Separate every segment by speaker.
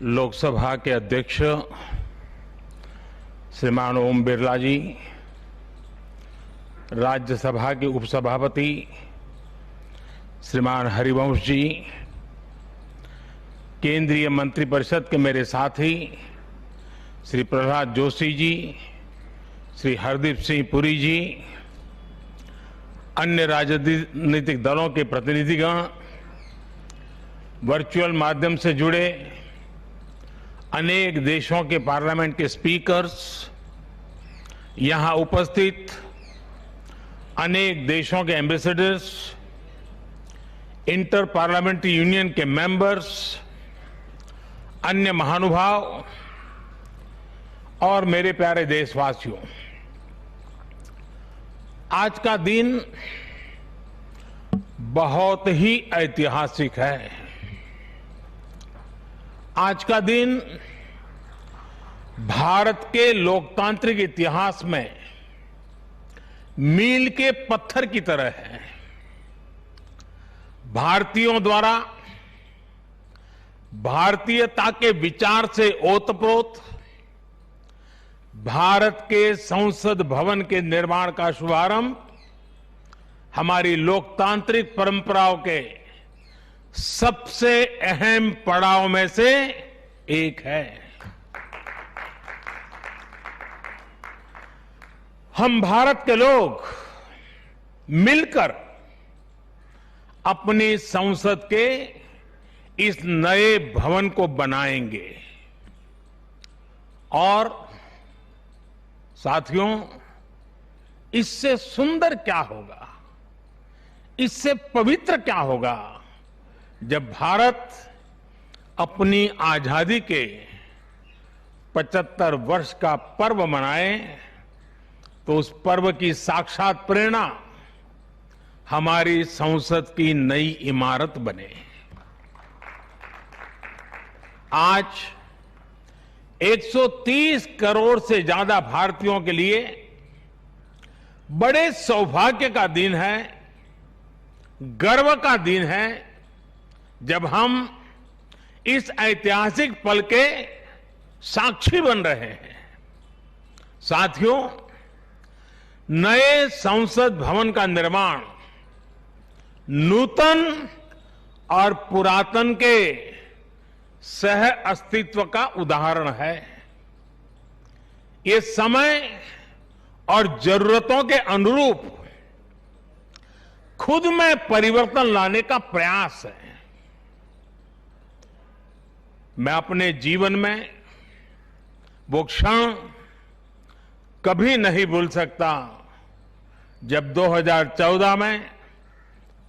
Speaker 1: लोकसभा के अध्यक्ष श्रीमान ओम बिरला जी, राज्यसभा के उपसभापति श्रीमान हरिवंश जी, केंद्रीय मंत्रिपरिषद के मेरे साथी श्री प्रहलाद जोशी जी, श्री हरदीप सिंह पुरी जी, अन्य राजनीतिक दलों के प्रतिनिधिगण, वर्चुअल माध्यम से जुड़े अनेक देशों के पार्लियामेंट के स्पीकर्स, यहां उपस्थित अनेक देशों के एम्बेसडर्स, इंटर पार्लियामेंट्री यूनियन के मेंबर्स, अन्य महानुभाव और मेरे प्यारे देशवासियों, आज का दिन बहुत ही ऐतिहासिक है। आज का दिन भारत के लोकतांत्रिक इतिहास में मील के पत्थर की तरह है। भारतीयों द्वारा भारतीयता के विचार से ओतप्रोत भारत के संसद भवन के निर्माण का शुभारंभ हमारी लोकतांत्रिक परंपराओं के सबसे अहम पड़ाव में से एक है। हम भारत के लोग मिलकर अपनी संसद के इस नए भवन को बनाएंगे और साथियों, इससे सुंदर क्या होगा, इससे पवित्र क्या होगा जब भारत अपनी आजादी के 75 वर्ष का पर्व मनाए तो उस पर्व की साक्षात प्रेरणा हमारी संसद की नई इमारत बने। आज 130 करोड़ से ज्यादा भारतीयों के लिए बड़े सौभाग्य का दिन है, गर्व का दिन है, जब हम इस ऐतिहासिक पल के साक्षी बन रहे हैं। साथियों, नए संसद भवन का निर्माण नूतन और पुरातन के सह अस्तित्व का उदाहरण है। ये समय और जरूरतों के अनुरूप खुद में परिवर्तन लाने का प्रयास है। मैं अपने जीवन में वो क्षण कभी नहीं भूल सकता जब 2014 में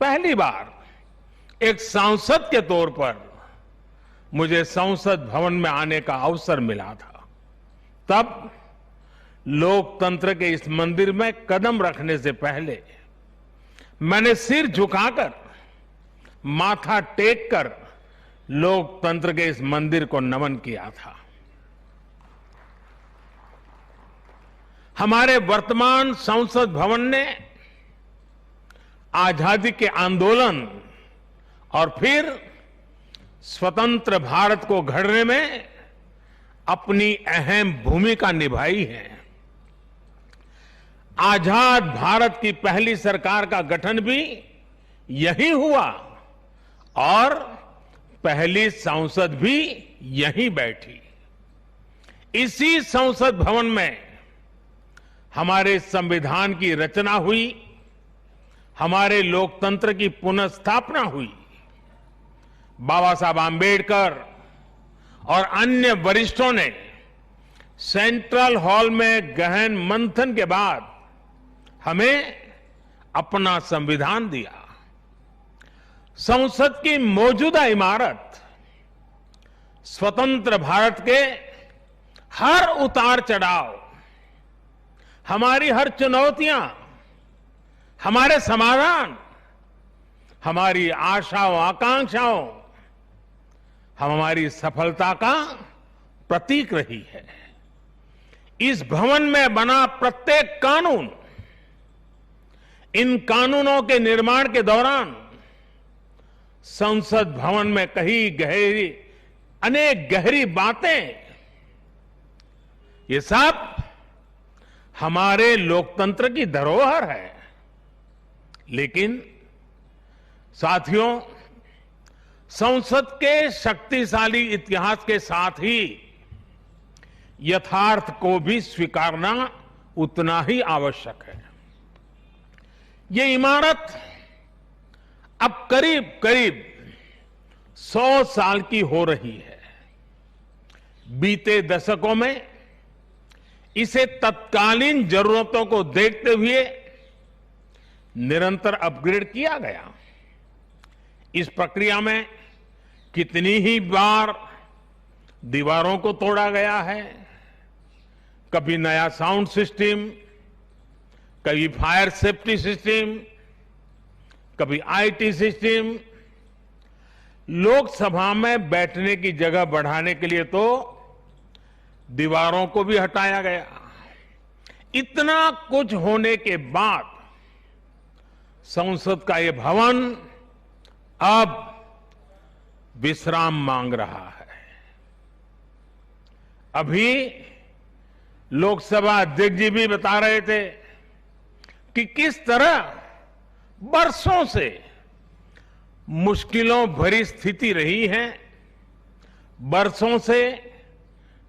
Speaker 1: पहली बार एक सांसद के तौर पर मुझे संसद भवन में आने का अवसर मिला था। तब लोकतंत्र के इस मंदिर में कदम रखने से पहले मैंने सिर झुकाकर, माथा टेक कर लोकतंत्र के इस मंदिर को नमन किया था। हमारे वर्तमान संसद भवन ने आजादी के आंदोलन और फिर स्वतंत्र भारत को गढ़ने में अपनी अहम भूमिका निभाई है। आजाद भारत की पहली सरकार का गठन भी यही हुआ और पहली संसद भी यहीं बैठी। इसी संसद भवन में हमारे संविधान की रचना हुई, हमारे लोकतंत्र की पुनर्स्थापना हुई। बाबा साहब आंबेडकर और अन्य वरिष्ठों ने सेंट्रल हॉल में गहन मंथन के बाद हमें अपना संविधान दिया। संसद की मौजूदा इमारत स्वतंत्र भारत के हर उतार चढ़ाव, हमारी हर चुनौतियां, हमारे समाधान, हमारी आशाओं आकांक्षाओं, हमारी सफलता का प्रतीक रही है। इस भवन में बना प्रत्येक कानून, इन कानूनों के निर्माण के दौरान संसद भवन में कहीं गहरी अनेक गहरी बातें, ये सब हमारे लोकतंत्र की धरोहर है। लेकिन साथियों, संसद के शक्तिशाली इतिहास के साथ ही यथार्थ को भी स्वीकारना उतना ही आवश्यक है। ये इमारत अब करीब करीब 100 साल की हो रही है। बीते दशकों में इसे तत्कालीन जरूरतों को देखते हुए निरंतर अपग्रेड किया गया। इस प्रक्रिया में कितनी ही बार दीवारों को तोड़ा गया है, कभी नया साउंड सिस्टम, कभी फायर सेफ्टी सिस्टम, कभी आईटी सिस्टम। लोकसभा में बैठने की जगह बढ़ाने के लिए तो दीवारों को भी हटाया गया। इतना कुछ होने के बाद संसद का ये भवन अब विश्राम मांग रहा है। अभी लोकसभा अध्यक्ष जी भी बता रहे थे कि किस तरह बरसों से मुश्किलों भरी स्थिति रही है। बरसों से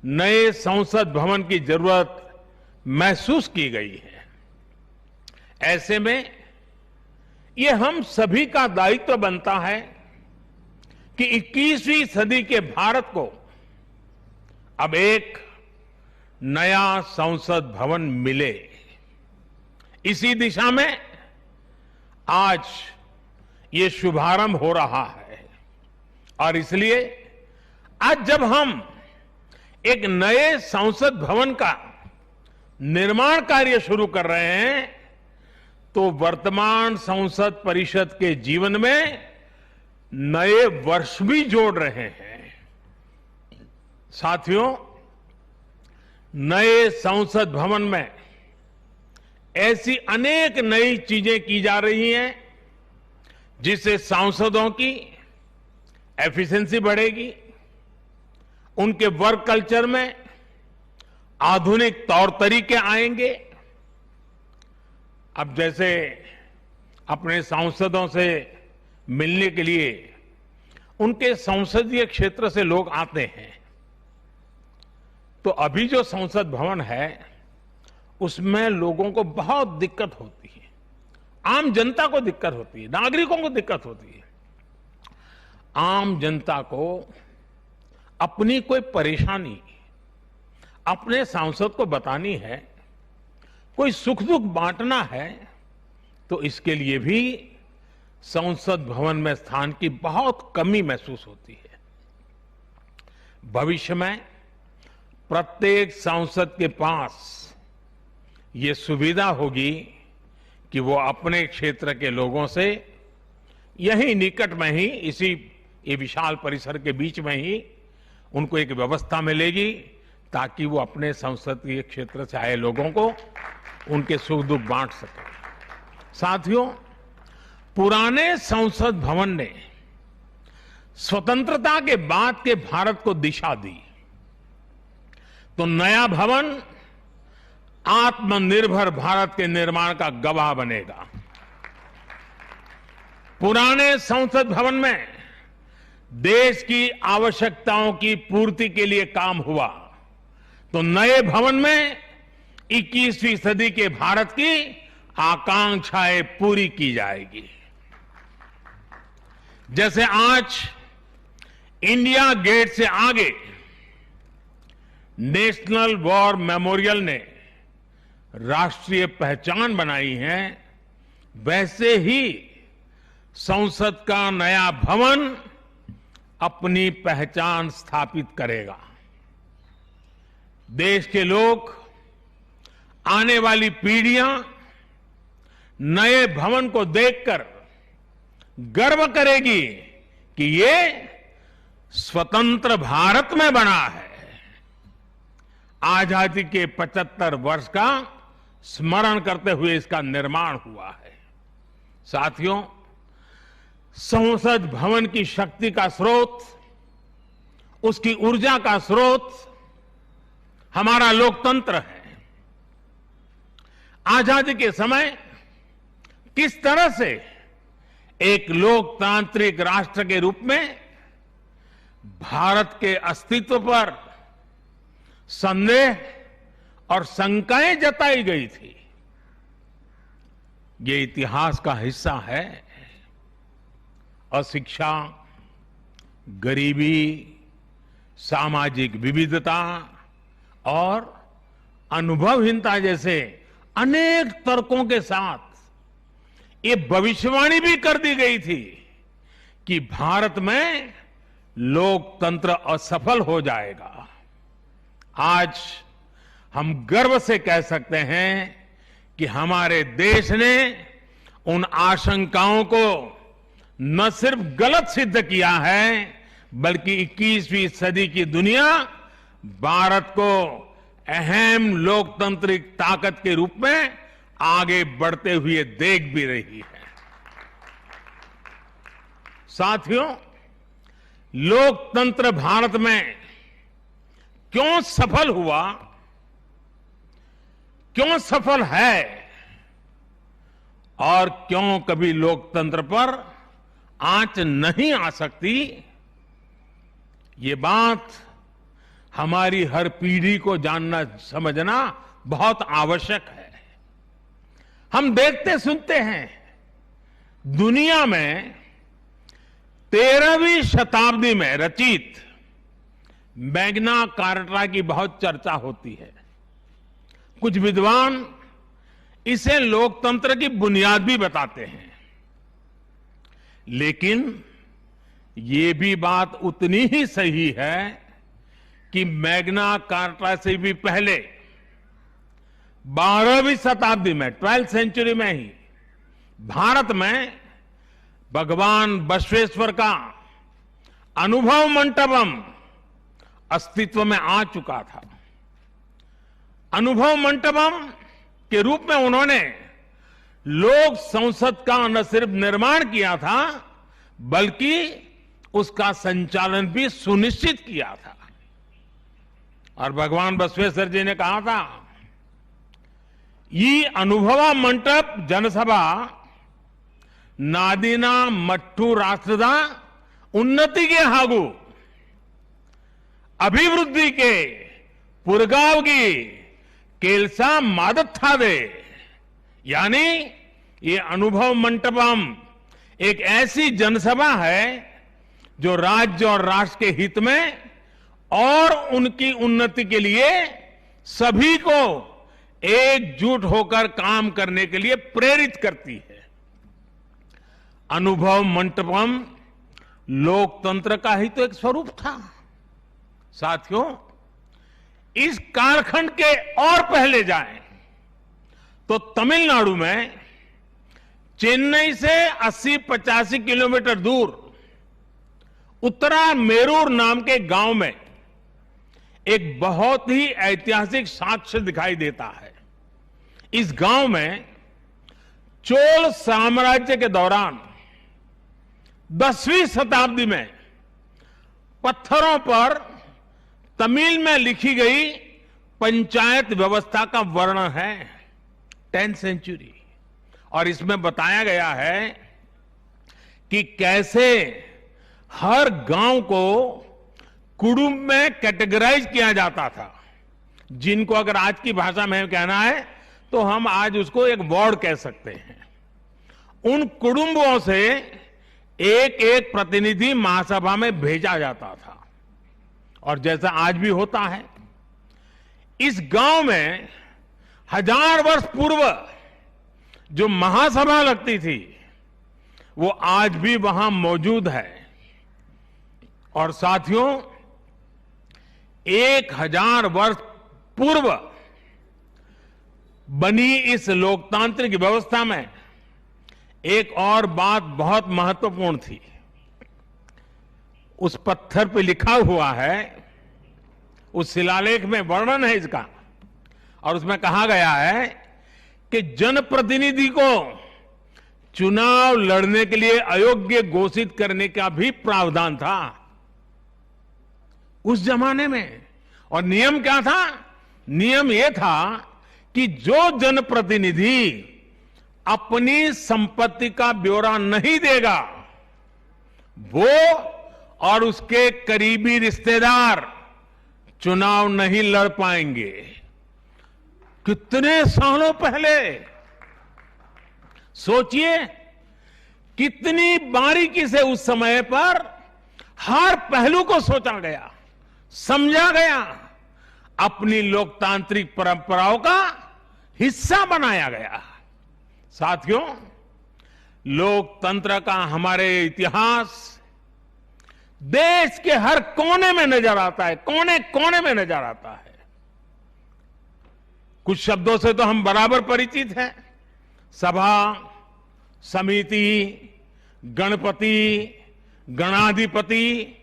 Speaker 1: नए संसद भवन की जरूरत महसूस की गई है। ऐसे में ये हम सभी का दायित्व बनता है कि 21वीं सदी के भारत को अब एक नया संसद भवन मिले। इसी दिशा में आज ये शुभारंभ हो रहा है और इसलिए आज जब हम एक नए संसद भवन का निर्माण कार्य शुरू कर रहे हैं तो वर्तमान संसद परिषद के जीवन में नए वर्ष भी जोड़ रहे हैं। साथियों, नए संसद भवन में ऐसी अनेक नई चीजें की जा रही हैं जिससे सांसदों की एफिशिएंसी बढ़ेगी, उनके वर्क कल्चर में आधुनिक तौर तरीके आएंगे। अब जैसे अपने सांसदों से मिलने के लिए उनके संसदीय क्षेत्र से लोग आते हैं, तो अभी जो संसद भवन है उसमें लोगों को बहुत दिक्कत होती है। आम जनता को दिक्कत होती है, नागरिकों को दिक्कत होती है। आम जनता को अपनी कोई परेशानी अपने सांसद को बतानी है, कोई सुख दुख बांटना है, तो इसके लिए भी संसद भवन में स्थान की बहुत कमी महसूस होती है। भविष्य में प्रत्येक सांसद के पास ये सुविधा होगी कि वो अपने क्षेत्र के लोगों से यही निकट में ही, इसी ये विशाल परिसर के बीच में ही उनको एक व्यवस्था मिलेगी ताकि वो अपने संसदीय क्षेत्र से आए लोगों को उनके सुख दुख बांट सके। साथियों, पुराने संसद भवन ने स्वतंत्रता के बाद के भारत को दिशा दी, तो नया भवन आत्मनिर्भर भारत के निर्माण का गवाह बनेगा। पुराने संसद भवन में देश की आवश्यकताओं की पूर्ति के लिए काम हुआ, तो नए भवन में 21वीं सदी के भारत की आकांक्षाएं पूरी की जाएगी। जैसे आज इंडिया गेट से आगे नेशनल वॉर मेमोरियल ने राष्ट्रीय पहचान बनाई है, वैसे ही संसद का नया भवन अपनी पहचान स्थापित करेगा। देश के लोग, आने वाली पीढ़ियां नए भवन को देखकर गर्व करेगी कि ये स्वतंत्र भारत में बना है। आजादी के 75 वर्ष का स्मरण करते हुए इसका निर्माण हुआ है। साथियों, संसद भवन की शक्ति का स्रोत उसकी ऊर्जा का स्रोत हमारा लोकतंत्र है। आजादी के समय किस तरह से एक लोकतांत्रिक राष्ट्र के रूप में भारत के अस्तित्व पर संदेह और शंकाएं जताई गई थी, ये इतिहास का हिस्सा है। अशिक्षा, गरीबी, सामाजिक विविधता और अनुभवहीनता जैसे अनेक तर्कों के साथ ये भविष्यवाणी भी कर दी गई थी कि भारत में लोकतंत्र असफल हो जाएगा। आज हम गर्व से कह सकते हैं कि हमारे देश ने उन आशंकाओं को न सिर्फ गलत सिद्ध किया है, बल्कि 21वीं सदी की दुनिया भारत को अहम लोकतांत्रिक ताकत के रूप में आगे बढ़ते हुए देख भी रही है। साथियों, लोकतंत्र भारत में क्यों सफल हुआ, क्यों सफल है और क्यों कभी लोकतंत्र पर आंच नहीं आ सकती, ये बात हमारी हर पीढ़ी को जानना समझना बहुत आवश्यक है। हम देखते सुनते हैं दुनिया में 13वीं शताब्दी में रचित मैग्ना कार्टा की बहुत चर्चा होती है। कुछ विद्वान इसे लोकतंत्र की बुनियाद भी बताते हैं, लेकिन ये भी बात उतनी ही सही है कि मैग्ना कार्टा से भी पहले 12वीं शताब्दी में 12th सेंचुरी में ही भारत में भगवान बसवेश्वर का अनुभव मंटपम अस्तित्व में आ चुका था। अनुभव मंटपम के रूप में उन्होंने लोक संसद का न सिर्फ निर्माण किया था, बल्कि उसका संचालन भी सुनिश्चित किया था। और भगवान बसवेश्वर जी ने कहा था, ये अनुभव मंटप जनसभा नादिना मट्टू राष्ट्रदा उन्नति के हागु अभिवृद्धि के पुरगावगी केलसा मादत था दे। यानी ये अनुभव मंटपम एक ऐसी जनसभा है जो राज्य और राष्ट्र के हित में और उनकी उन्नति के लिए सभी को एकजुट होकर काम करने के लिए प्रेरित करती है। अनुभव मंटपम लोकतंत्र का ही तो एक स्वरूप था। साथियों, इस कालखंड के और पहले जाएं तो तमिलनाडु में चेन्नई से 80-85 किलोमीटर दूर उत्तरा मेरूर नाम के गांव में एक बहुत ही ऐतिहासिक साक्ष्य दिखाई देता है। इस गांव में चोल साम्राज्य के दौरान 10वीं शताब्दी में पत्थरों पर तमिल में लिखी गई पंचायत व्यवस्था का वर्णन है, 10th सेंचुरी। और इसमें बताया गया है कि कैसे हर गांव को कुटुंब में कैटेगराइज किया जाता था, जिनको अगर आज की भाषा में कहना है तो हम आज उसको एक वार्ड कह सकते हैं। उन कुटुंबों से एक एक प्रतिनिधि महासभा में भेजा जाता था। और जैसा आज भी होता है, इस गांव में 1000 वर्ष पूर्व जो महासभा लगती थी वो आज भी वहां मौजूद है। और साथियों, 1000 वर्ष पूर्व बनी इस लोकतांत्रिक व्यवस्था में एक और बात बहुत महत्वपूर्ण थी। उस पत्थर पे लिखा हुआ है, उस शिलालेख में वर्णन है इसका, और उसमें कहा गया है कि जनप्रतिनिधि को चुनाव लड़ने के लिए अयोग्य घोषित करने का भी प्रावधान था। उस जमाने में। और नियम क्या था? नियम यह था कि जो जनप्रतिनिधि अपनी संपत्ति का ब्यौरा नहीं देगा, वो और उसके करीबी रिश्तेदार चुनाव नहीं लड़ पाएंगे। कितने सालों पहले, सोचिए कितनी बारीकी से उस समय पर हर पहलू को सोचा गया, समझा गया, अपनी लोकतांत्रिक परंपराओं का हिस्सा बनाया गया। साथियों, लोकतंत्र का हमारे इतिहास देश के हर कोने में नजर आता है, कोने कोने में नजर आता है। कुछ शब्दों से तो हम बराबर परिचित हैं। सभा, समिति, गणपति, गणाधिपति,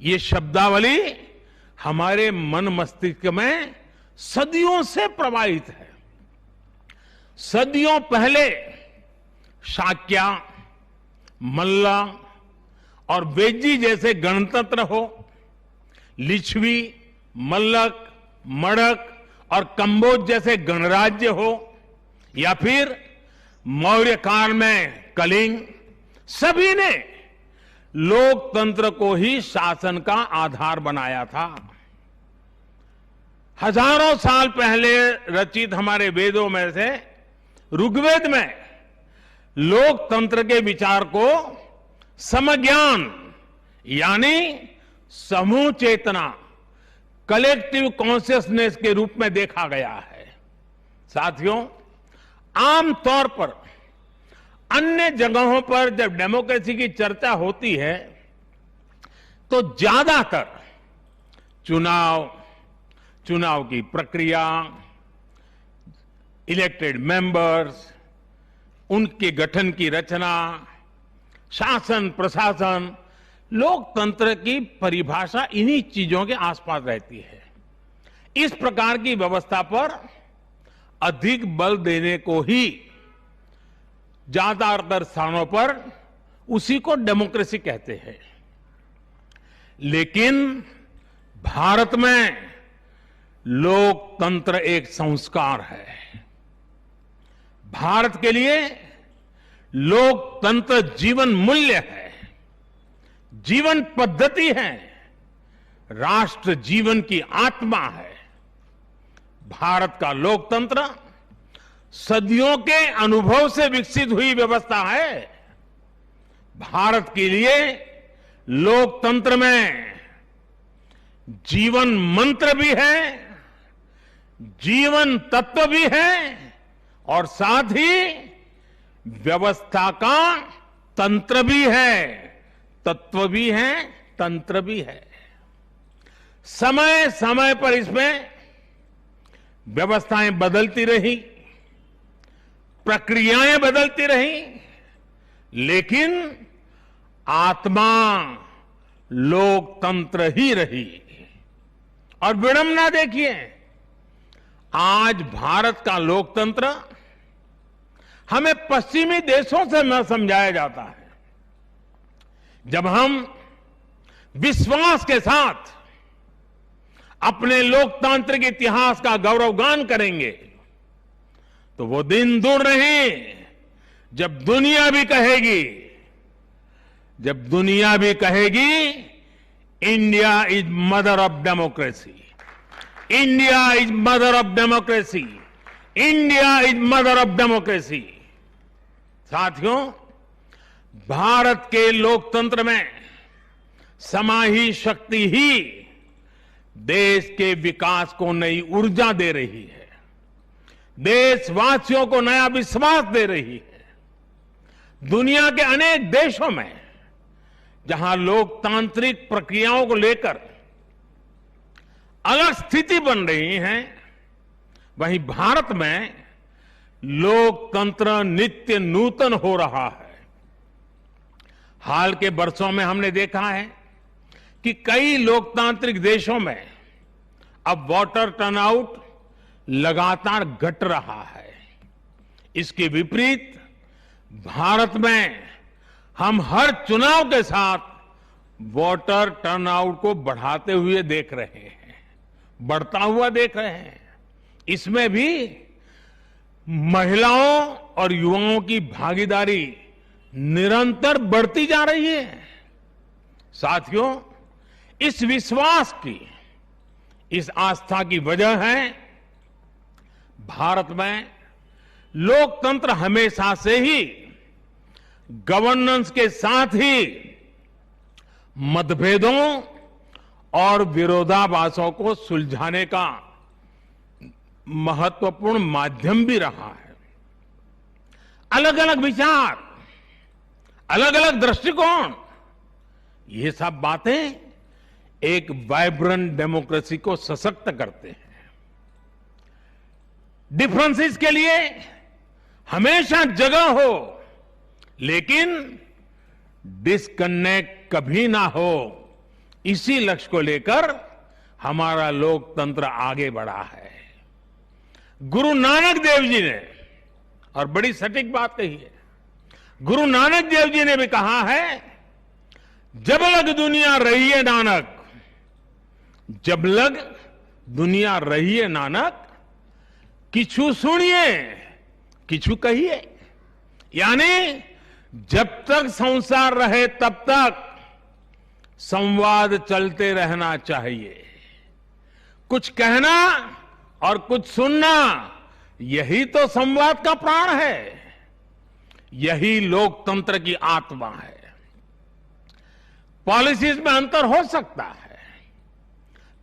Speaker 1: ये शब्दावली हमारे मन मस्तिष्क में सदियों से प्रवाहित है। सदियों पहले शाक्य, मल्ल और वेजी जैसे गणतंत्र हो, लिच्छवी, मल्लक, मड़क और कंबोज जैसे गणराज्य हो, या फिर मौर्य काल में कलिंग, सभी ने लोकतंत्र को ही शासन का आधार बनाया था। हजारों साल पहले रचित हमारे वेदों में से ऋग्वेद में लोकतंत्र के विचार को समज्ञान यानी समूह चेतना, कलेक्टिव कॉन्शियसनेस के रूप में देखा गया है। साथियों, आमतौर पर अन्य जगहों पर जब डेमोक्रेसी की चर्चा होती है तो ज्यादातर चुनाव की प्रक्रिया, इलेक्टेड मेंबर्स, उनके गठन की रचना, शासन प्रशासन, लोकतंत्र की परिभाषा इन्हीं चीजों के आसपास रहती है। इस प्रकार की व्यवस्था पर अधिक बल देने को ही ज्यादातर स्थानों पर उसी को डेमोक्रेसी कहते हैं। लेकिन भारत में लोकतंत्र एक संस्कार है। भारत के लिए लोकतंत्र जीवन मूल्य है, जीवन पद्धति है, राष्ट्र जीवन की आत्मा है। भारत का लोकतंत्र सदियों के अनुभव से विकसित हुई व्यवस्था है। भारत के लिए लोकतंत्र में जीवन मंत्र भी है, जीवन तत्व भी है और साथ ही व्यवस्था का तंत्र भी है, तत्व भी है, तंत्र भी है। समय समय पर इसमें व्यवस्थाएं बदलती रही, प्रक्रियाएं बदलती रही, लेकिन आत्मा लोकतंत्र ही रही। और विडंबना देखिए, आज भारत का लोकतंत्र हमें पश्चिमी देशों से न समझाया जाता है। जब हम विश्वास के साथ अपने लोकतांत्रिक इतिहास का गौरवगान करेंगे तो वो दिन दूर नहीं जब दुनिया भी कहेगी India is mother of democracy, India is mother of democracy, India is mother of democracy. साथियों, भारत के लोकतंत्र में समाही शक्ति ही देश के विकास को नई ऊर्जा दे रही है, देशवासियों को नया विश्वास दे रही है। दुनिया के अनेक देशों में जहां लोकतांत्रिक प्रक्रियाओं को लेकर अलग स्थिति बन रही है, वहीं भारत में लोकतंत्र नित्य नूतन हो रहा है। हाल के वर्षों में हमने देखा है कि कई लोकतांत्रिक देशों में अब वोटर टर्नआउट लगातार घट रहा है। इसके विपरीत भारत में हम हर चुनाव के साथ वोटर टर्नआउट को बढ़ाते हुए देख रहे हैं, बढ़ता हुआ देख रहे हैं। इसमें भी महिलाओं और युवाओं की भागीदारी निरंतर बढ़ती जा रही है। साथियों, इस विश्वास की, इस आस्था की वजह है भारत में लोकतंत्र हमेशा से ही गवर्नेंस के साथ ही मतभेदों और विरोधाभासों को सुलझाने का महत्वपूर्ण माध्यम भी रहा है। अलग अलग विचार, अलग अलग दृष्टिकोण, ये सब बातें एक वाइब्रेंट डेमोक्रेसी को सशक्त करते हैं। डिफरेंसेस के लिए हमेशा जगह हो, लेकिन डिस्कनेक्ट कभी ना हो। इसी लक्ष्य को लेकर हमारा लोकतंत्र आगे बढ़ा है। गुरु नानक देव जी ने, और बड़ी सटीक बात कही है, गुरु नानक देव जी ने भी कहा है, जब लग दुनिया रही है नानक, जब लग दुनिया रही है नानक, किछु सुनिए किछु कहिए। यानी जब तक संसार रहे तब तक संवाद चलते रहना चाहिए। कुछ कहना और कुछ सुनना, यही तो संवाद का प्राण है, यही लोकतंत्र की आत्मा है। पॉलिसीज में अंतर हो सकता है,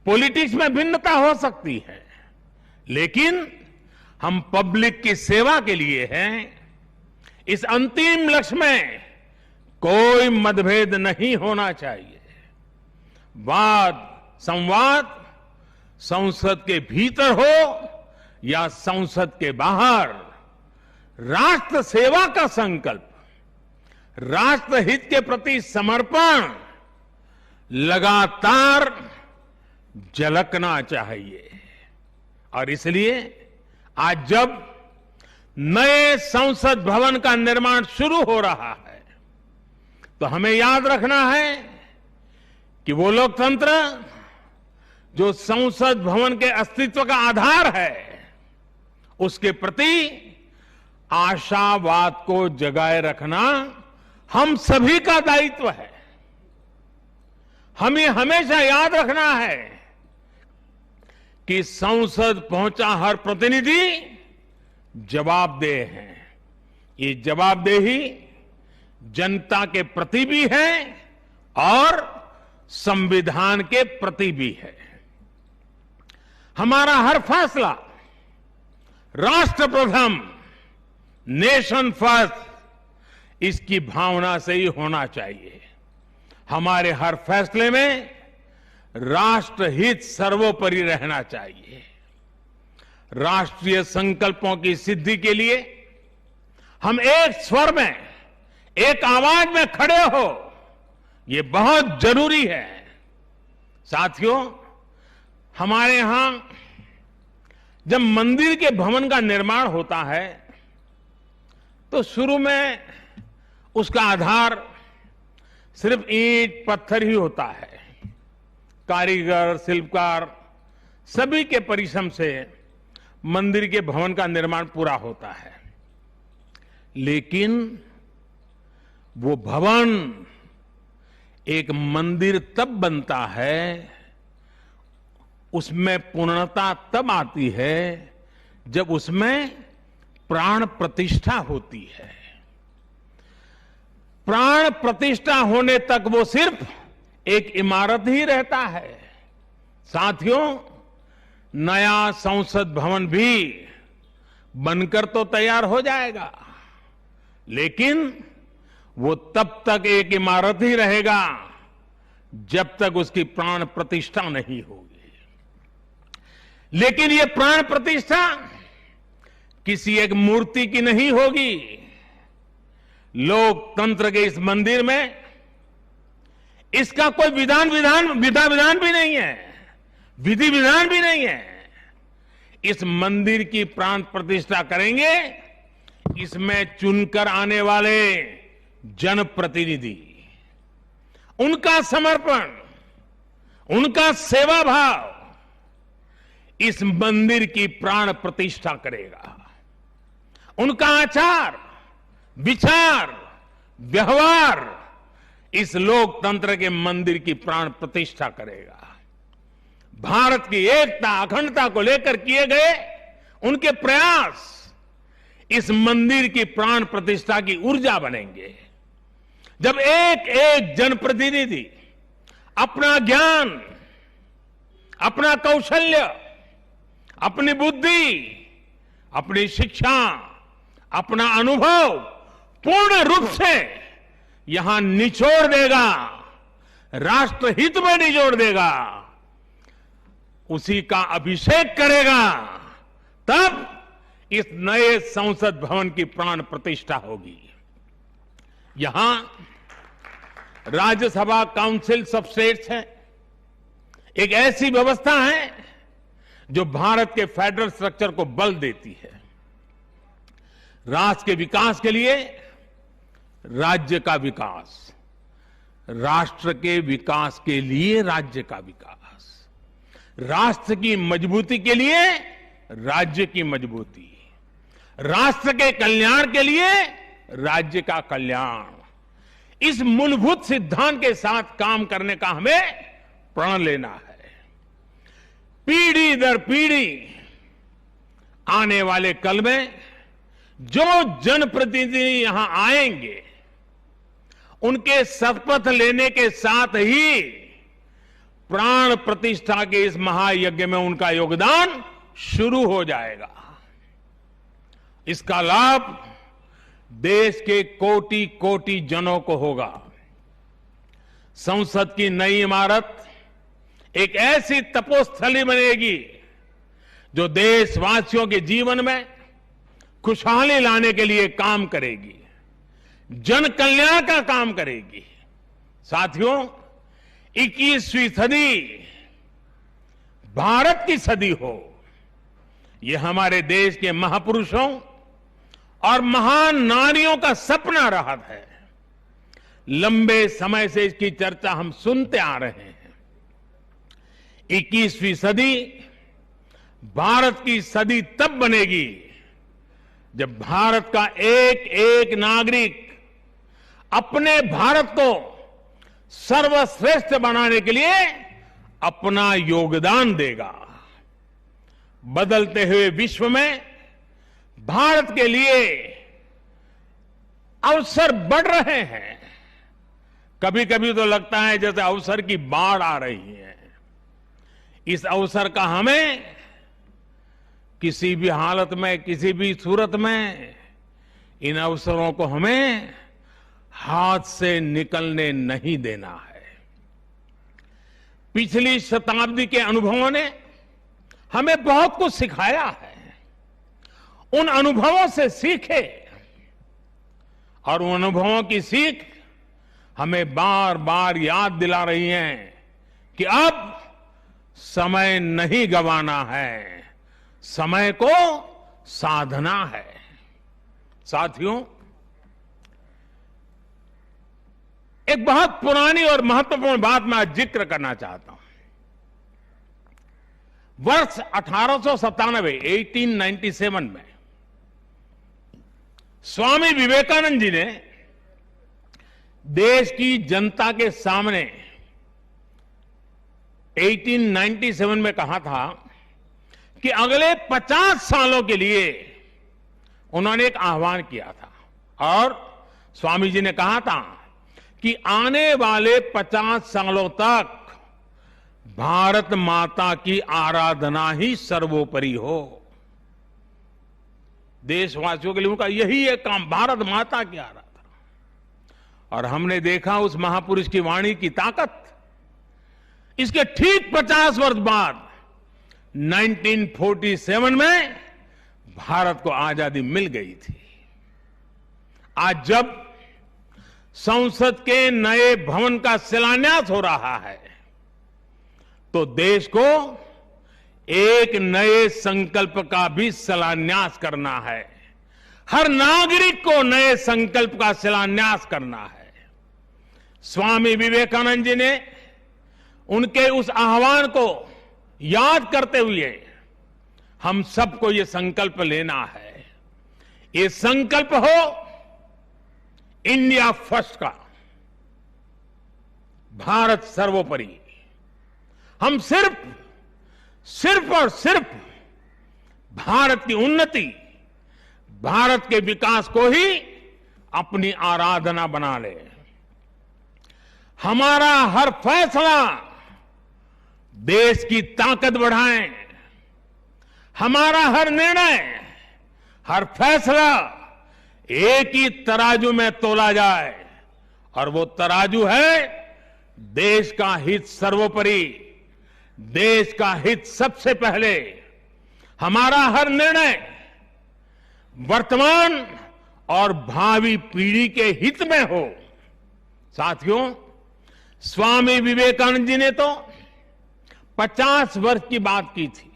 Speaker 1: पॉलिटिक्स में भिन्नता हो सकती है, लेकिन हम पब्लिक की सेवा के लिए हैं। इस अंतिम लक्ष्य में कोई मतभेद नहीं होना चाहिए। वाद संवाद संसद के भीतर हो या संसद के बाहर, राष्ट्र सेवा का संकल्प, राष्ट्रहित के प्रति समर्पण लगातार झलकना चाहिए। और इसलिए आज जब नए संसद भवन का निर्माण शुरू हो रहा है, तो हमें याद रखना है कि वो लोकतंत्र जो संसद भवन के अस्तित्व का आधार है, उसके प्रति आशावाद को जगाए रखना हम सभी का दायित्व है। हमें हमेशा याद रखना है कि संसद पहुंचा हर प्रतिनिधि जवाबदेह है। ये जवाबदेही जनता के प्रति भी है और संविधान के प्रति भी है। हमारा हर फैसला राष्ट्र प्रथम, नेशन फर्स्ट, इसकी भावना से ही होना चाहिए। हमारे हर फैसले में राष्ट्रहित सर्वोपरि रहना चाहिए। राष्ट्रीय संकल्पों की सिद्धि के लिए हम एक स्वर में, एक आवाज में खड़े हो, ये बहुत जरूरी है। साथियों, हमारे यहां जब मंदिर के भवन का निर्माण होता है, तो शुरू में उसका आधार सिर्फ ईंट पत्थर ही होता है। कारीगर, शिल्पकार सभी के परिश्रम से मंदिर के भवन का निर्माण पूरा होता है। लेकिन वो भवन एक मंदिर तब बनता है, उसमें पूर्णता तब आती है जब उसमें प्राण प्रतिष्ठा होती है। प्राण प्रतिष्ठा होने तक वो सिर्फ एक इमारत ही रहता है। साथियों, नया संसद भवन भी बनकर तो तैयार हो जाएगा, लेकिन वो तब तक एक इमारत ही रहेगा जब तक उसकी प्राण प्रतिष्ठा नहीं होगी। लेकिन ये प्राण प्रतिष्ठा किसी एक मूर्ति की नहीं होगी। लोकतंत्र के इस मंदिर में इसका कोई विधा विधान भी नहीं है, विधि विधान भी नहीं है। इस मंदिर की प्राण प्रतिष्ठा करेंगे इसमें चुनकर आने वाले जनप्रतिनिधि, उनका समर्पण, उनका सेवा भाव इस मंदिर की प्राण प्रतिष्ठा करेगा। उनका आचार, विचार, व्यवहार इस लोकतंत्र के मंदिर की प्राण प्रतिष्ठा करेगा। भारत की एकता, अखंडता को लेकर किए गए उनके प्रयास इस मंदिर की प्राण प्रतिष्ठा की ऊर्जा बनेंगे। जब एक एक जनप्रतिनिधि अपना ज्ञान, अपना कौशल्य, अपनी बुद्धि, अपनी शिक्षा, अपना अनुभव पूर्ण रूप से यहां निचोड़ देगा, राष्ट्रहित में निचोड़ देगा, उसी का अभिषेक करेगा, तब इस नए संसद भवन की प्राण प्रतिष्ठा होगी। यहां राज्यसभा काउंसिल ऑफ स्टेट्स है, एक ऐसी व्यवस्था है जो भारत के फेडरल स्ट्रक्चर को बल देती है। राष्ट्र के विकास के लिए राज्य का विकास, राष्ट्र के विकास के लिए राज्य का विकास, राष्ट्र की मजबूती के लिए राज्य की मजबूती, राष्ट्र के कल्याण के लिए राज्य का कल्याण, इस मूलभूत सिद्धांत के साथ काम करने का हमें प्रण लेना है। पीढ़ी दर पीढ़ी आने वाले कल में जो जनप्रतिनिधि यहां आएंगे, उनके शपथ लेने के साथ ही प्राण प्रतिष्ठा के इस महायज्ञ में उनका योगदान शुरू हो जाएगा। इसका लाभ देश के कोटि कोटि जनों को होगा। संसद की नई इमारत एक ऐसी तपोस्थली बनेगी जो देशवासियों के जीवन में खुशहाली लाने के लिए काम करेगी, जन कल्याण का काम करेगी। साथियों, 21वीं सदी भारत की सदी हो, यह हमारे देश के महापुरुषों और महान नारियों का सपना रहा है। लंबे समय से इसकी चर्चा हम सुनते आ रहे हैं। 21वीं सदी भारत की सदी तब बनेगी जब भारत का एक एक नागरिक अपने भारत को सर्वश्रेष्ठ बनाने के लिए अपना योगदान देगा। बदलते हुए विश्व में भारत के लिए अवसर बढ़ रहे हैं। कभी कभी तो लगता है जैसे अवसर की बाढ़ आ रही है। इस अवसर का हमें किसी भी हालत में, किसी भी सूरत में इन अवसरों को हमें हाथ से निकलने नहीं देना है। पिछली शताब्दी के अनुभवों ने हमें बहुत कुछ सिखाया है। उन अनुभवों से सीखे और उन अनुभवों की सीख हमें बार बार याद दिला रही है कि अब समय नहीं गंवाना है, समय को साधना है। साथियों, एक बहुत पुरानी और महत्वपूर्ण बात मैं आज जिक्र करना चाहता हूं। वर्ष 1897 में स्वामी विवेकानंद जी ने देश की जनता के सामने 1897 में कहा था कि अगले 50 सालों के लिए उन्होंने एक आह्वान किया था और स्वामी जी ने कहा था कि आने वाले 50 सालों तक भारत माता की आराधना ही सर्वोपरि हो। देशवासियों के लिए उनका यही एक काम, भारत माता की आराधना। और हमने देखा उस महापुरुष की वाणी की ताकत। इसके ठीक 50 वर्ष बाद 1947 में भारत को आजादी मिल गई थी। आज जब संसद के नए भवन का शिलान्यास हो रहा है तो देश को एक नए संकल्प का भी शिलान्यास करना है। हर नागरिक को नए संकल्प का शिलान्यास करना है। स्वामी विवेकानंद जी ने उनके उस आह्वान को याद करते हुए हम सबको ये संकल्प लेना है। ये संकल्प हो इंडिया फर्स्ट का, भारत सर्वोपरि। हम सिर्फ और सिर्फ भारत की उन्नति, भारत के विकास को ही अपनी आराधना बना ले। हमारा हर फैसला देश की ताकत बढ़ाए, हमारा हर निर्णय, हर फैसला एक ही तराजू में तोला जाए, और वो तराजू है देश का हित सर्वोपरि, देश का हित सबसे पहले। हमारा हर निर्णय वर्तमान और भावी पीढ़ी के हित में हो। साथियों, स्वामी विवेकानंद जी ने तो 50 वर्ष की बात की थी।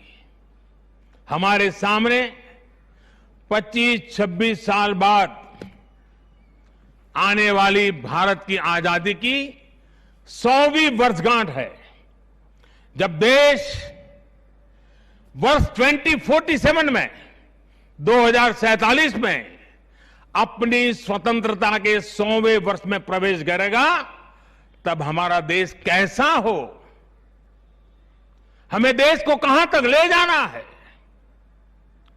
Speaker 1: हमारे सामने 25-26 साल बाद आने वाली भारत की आजादी की 100वीं वर्षगांठ है, जब देश वर्ष 2047 में 2047 में अपनी स्वतंत्रता के 100वें वर्ष में प्रवेश करेगा। तब हमारा देश कैसा हो, हमें देश को कहां तक ले जाना है,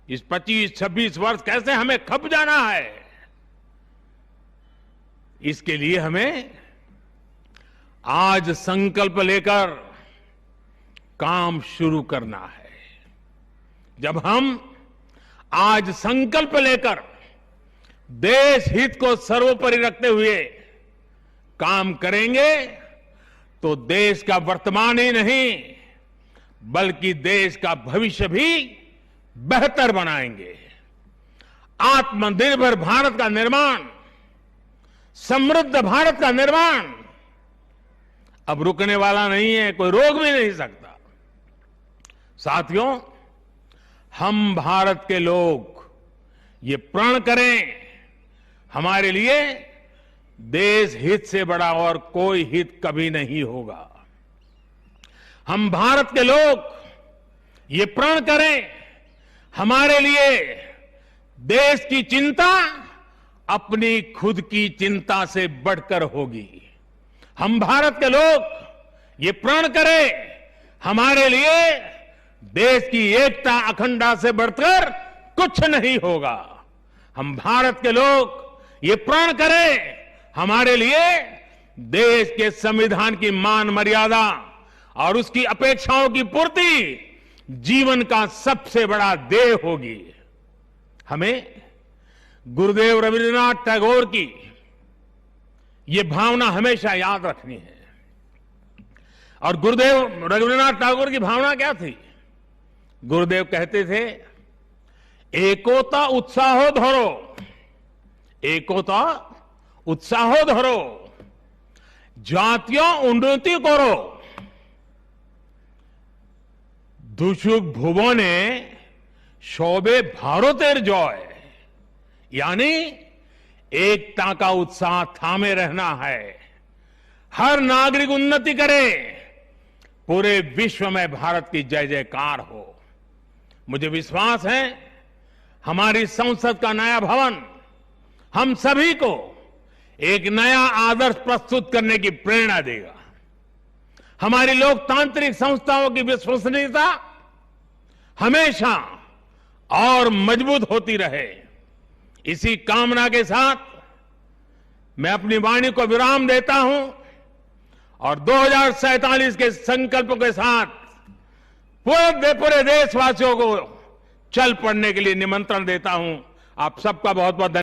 Speaker 1: इस 25-26 वर्ष कैसे हमें खप जाना है, इसके लिए हमें आज संकल्प लेकर काम शुरू करना है। जब हम आज संकल्प लेकर देश हित को सर्वोपरि रखते हुए काम करेंगे तो देश का वर्तमान ही नहीं बल्कि देश का भविष्य भी बेहतर बनाएंगे। आत्मनिर्भर भारत का निर्माण, समृद्ध भारत का निर्माण अब रुकने वाला नहीं है, कोई रोक भी नहीं सकता। साथियों, हम भारत के लोग ये प्रण करें, हमारे लिए देश हित से बड़ा और कोई हित कभी नहीं होगा। हम भारत के लोग ये प्रण करें, हमारे लिए देश की चिंता अपनी खुद की चिंता से बढ़कर होगी। हम भारत के लोग ये प्रण करें, हमारे लिए देश की एकता अखंडता से बढ़कर कुछ नहीं होगा। हम भारत के लोग ये प्रण करें, हमारे लिए देश के संविधान की मान मर्यादा और उसकी अपेक्षाओं की पूर्ति जीवन का सबसे बड़ा ध्येय होगी। हमें गुरुदेव रविन्द्रनाथ टैगोर की ये भावना हमेशा याद रखनी है। और गुरुदेव रविन्द्रनाथ टैगोर की भावना क्या थी? गुरुदेव कहते थे, एकोता उत्साहो धरो, एकोता उत्साहो धरो, জাতীয় উন্নতি করো, দুসুক ভুবনে সবে ভারতের জয়। यानी एकता का उत्साह थामे रहना है, हर नागरिक उन्नति करे, पूरे विश्व में भारत की जय जयकार हो। मुझे विश्वास है हमारी संसद का नया भवन हम सभी को एक नया आदर्श प्रस्तुत करने की प्रेरणा देगा। हमारी लोकतांत्रिक संस्थाओं की विश्वसनीयता हमेशा और मजबूत होती रहे। इसी कामना के साथ मैं अपनी वाणी को विराम देता हूं और 2047 के संकल्प के साथ पूरे देशवासियों को चल पड़ने के लिए निमंत्रण देता हूं। आप सबका बहुत बहुत धन्यवाद।